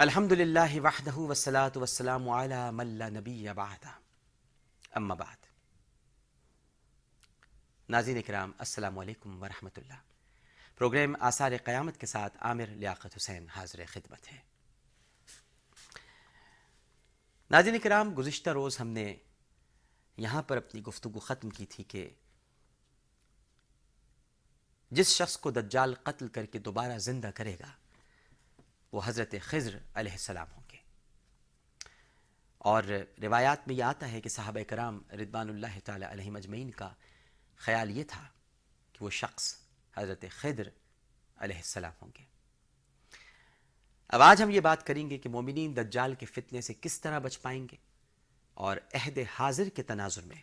الحمد للہ وحدہ والصلاة والسلام علی من لا نبی بعدہ اما بعد۔ ناظرین کرام، السلام علیکم ورحمۃ اللہ۔ پروگرام آثار قیامت کے ساتھ عامر لیاقت حسین حاضر خدمت ہے۔ ناظرین کرام، گزشتہ روز ہم نے یہاں پر اپنی گفتگو ختم کی تھی کہ جس شخص کو دجال قتل کر کے دوبارہ زندہ کرے گا وہ حضرت خضر علیہ السلام ہوں گے، اور روایات میں یہ آتا ہے کہ صحابہ کرام رضوان اللہ تعالی علیہم اجمعین کا خیال یہ تھا کہ وہ شخص حضرت خضر علیہ السلام ہوں گے۔ اب آج ہم یہ بات کریں گے کہ مومنین دجال کے فتنے سے کس طرح بچ پائیں گے، اور عہد حاضر کے تناظر میں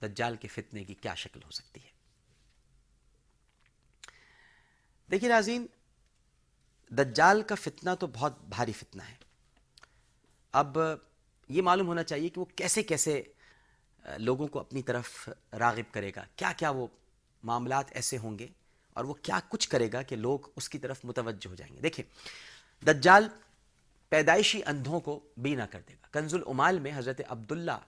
دجال کے فتنے کی کیا شکل ہو سکتی ہے۔ دیکھیے ناظرین، دجال کا فتنہ تو بہت بھاری فتنہ ہے۔ اب یہ معلوم ہونا چاہیے کہ وہ کیسے کیسے لوگوں کو اپنی طرف راغب کرے گا، کیا کیا وہ معاملات ایسے ہوں گے، اور وہ کیا کچھ کرے گا کہ لوگ اس کی طرف متوجہ ہو جائیں گے۔ دیکھیں، دجال پیدائشی اندھوں کو بینا کر دے گا۔ کنز العمال میں حضرت عبداللہ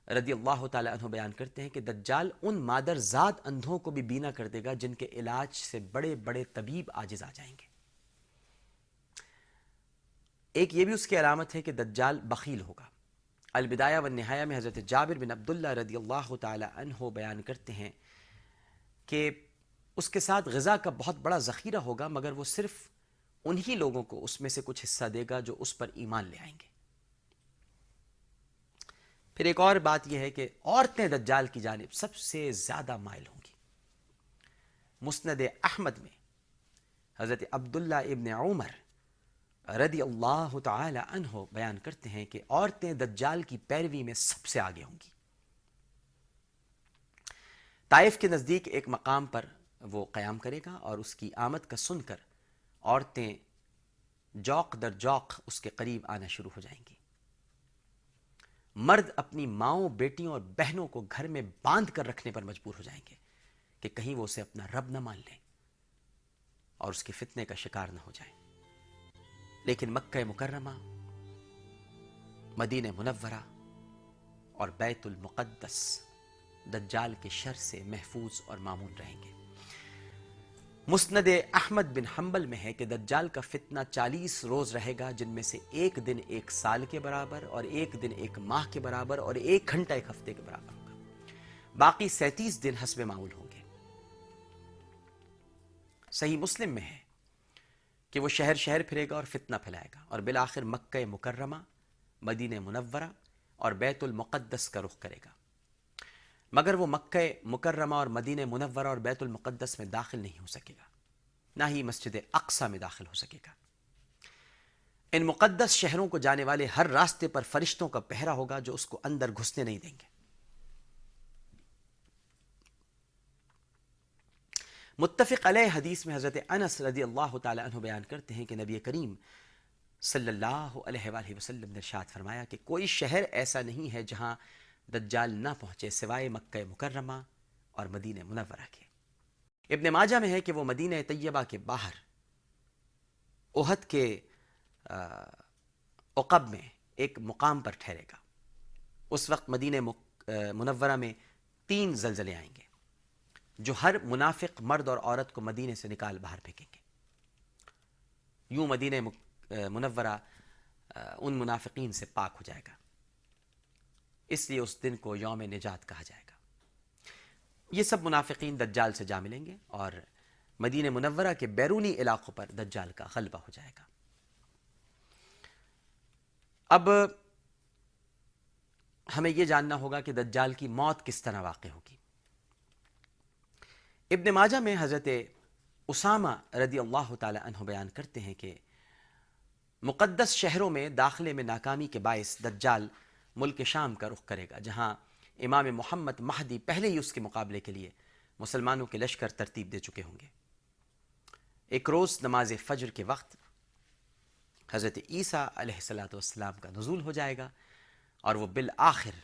رضی اللہ تعالی عنہ بیان کرتے ہیں کہ دجال ان مادرزاد اندھوں کو بھی بینا کر دے گا جن کے علاج سے بڑے بڑے طبیب عاجز آ جائیں گے۔ ایک یہ بھی اس کی علامت ہے کہ دجال بخیل ہوگا۔ البدایہ والنہایہ میں حضرت جابر بن عبداللہ رضی اللہ تعالی عنہ بیان کرتے ہیں کہ اس کے ساتھ غذا کا بہت بڑا ذخیرہ ہوگا، مگر وہ صرف انہی لوگوں کو اس میں سے کچھ حصہ دے گا جو اس پر ایمان لے آئیں گے۔ پھر ایک اور بات یہ ہے کہ عورتیں دجال کی جانب سب سے زیادہ مائل ہوں گی۔ مسند احمد میں حضرت عبداللہ ابن عمر رضی اللہ تعالی عنہ بیان کرتے ہیں کہ عورتیں دجال کی پیروی میں سب سے آگے ہوں گی۔ طائف کے نزدیک ایک مقام پر وہ قیام کرے گا، اور اس کی آمد کا سن کر عورتیں جوق در جوق اس کے قریب آنا شروع ہو جائیں گی۔ مرد اپنی ماؤں، بیٹیوں اور بہنوں کو گھر میں باندھ کر رکھنے پر مجبور ہو جائیں گے کہ کہیں وہ اسے اپنا رب نہ مان لیں اور اس کے فتنے کا شکار نہ ہو جائیں۔ لیکن مکہ مکرمہ، مدینہ منورہ اور بیت المقدس دجال کے شر سے محفوظ اور مامون رہیں گے۔ مسند احمد بن حنبل میں ہے کہ دجال کا فتنہ 40 روز رہے گا، جن میں سے ایک دن ایک سال کے برابر، اور ایک دن ایک ماہ کے برابر، اور ایک گھنٹہ ایک ہفتے کے برابر ہوگا۔ باقی 37 دن حسب معمول ہوں گے۔ صحیح مسلم میں ہے کہ وہ شہر شہر پھرے گا اور فتنہ پھیلائے گا، اور بالآخر مکہ مکرمہ، مدینہ منورہ اور بیت المقدس کا رخ کرے گا، مگر وہ مکہ مکرمہ اور مدینہ منورہ اور بیت المقدس میں داخل نہیں ہو سکے گا، نہ ہی مسجد اقصی میں داخل ہو سکے گا۔ ان مقدس شہروں کو جانے والے ہر راستے پر فرشتوں کا پہرا ہوگا جو اس کو اندر گھسنے نہیں دیں گے۔ متفق علیہ حدیث میں حضرت انس رضی اللہ تعالی عنہ بیان کرتے ہیں کہ نبی کریم صلی اللہ علیہ وآلہ وسلم نے ارشاد فرمایا کہ کوئی شہر ایسا نہیں ہے جہاں دجال نہ پہنچے سوائے مکہ مکرمہ اور مدینہ منورہ کے۔ ابن ماجہ میں ہے کہ وہ مدینہ طیبہ کے باہر احد کے عقب میں ایک مقام پر ٹھہرے گا۔ اس وقت مدینہ منورہ میں 3 زلزلے آئیں گے جو ہر منافق مرد اور عورت کو مدینے سے نکال باہر پھینکیں گے۔ یوں مدینہ منورہ ان منافقین سے پاک ہو جائے گا، اس لیے اس دن کو یوم نجات کہا جائے گا۔ یہ سب منافقین دجال سے جا ملیں گے، اور مدینہ منورہ کے بیرونی علاقوں پر دجال کا غلبہ ہو جائے گا۔ اب ہمیں یہ جاننا ہوگا کہ دجال کی موت کس طرح واقع ہوگی۔ ابن ماجہ میں حضرت اسامہ رضی اللہ تعالی عنہ بیان کرتے ہیں کہ مقدس شہروں میں داخلے میں ناکامی کے باعث دجال ملک شام کا رخ کرے گا، جہاں امام محمد مہدی پہلے ہی اس کے مقابلے کے لیے مسلمانوں کے لشکر ترتیب دے چکے ہوں گے۔ ایک روز نماز فجر کے وقت حضرت عیسیٰ علیہ السلام کا نزول ہو جائے گا، اور وہ بالآخر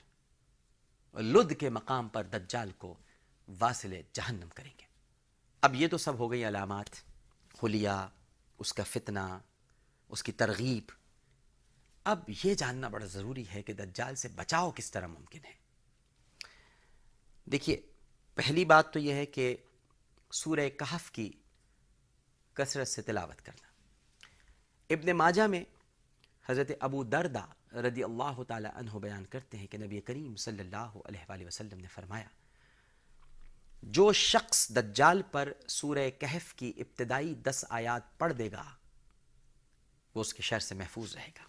لد کے مقام پر دجال کو واصل جہنم کریں گے۔ اب یہ تو سب ہو گئی علامات، حلیہ، اس کا فتنہ، اس کی ترغیب. اب یہ جاننا بڑا ضروری ہے کہ دجال سے بچاؤ کس طرح ممکن ہے. دیکھیے، پہلی بات تو یہ ہے کہ سورہ کہف کی کثرت سے تلاوت کرنا. ابن ماجہ میں حضرت ابو دردہ رضی اللہ تعالی عنہ بیان کرتے ہیں کہ نبی کریم صلی اللہ علیہ وآلہ وسلم نے فرمایا، جو شخص دجال پر سورہ کہف کی ابتدائی 10 آیات پڑھ دے گا وہ اس کے شر سے محفوظ رہے گا.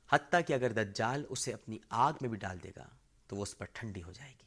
حتیٰ کہ اگر دجال اسے اپنی آگ میں بھی ڈال دے گا تو وہ اس پر ٹھنڈی ہو جائے گی.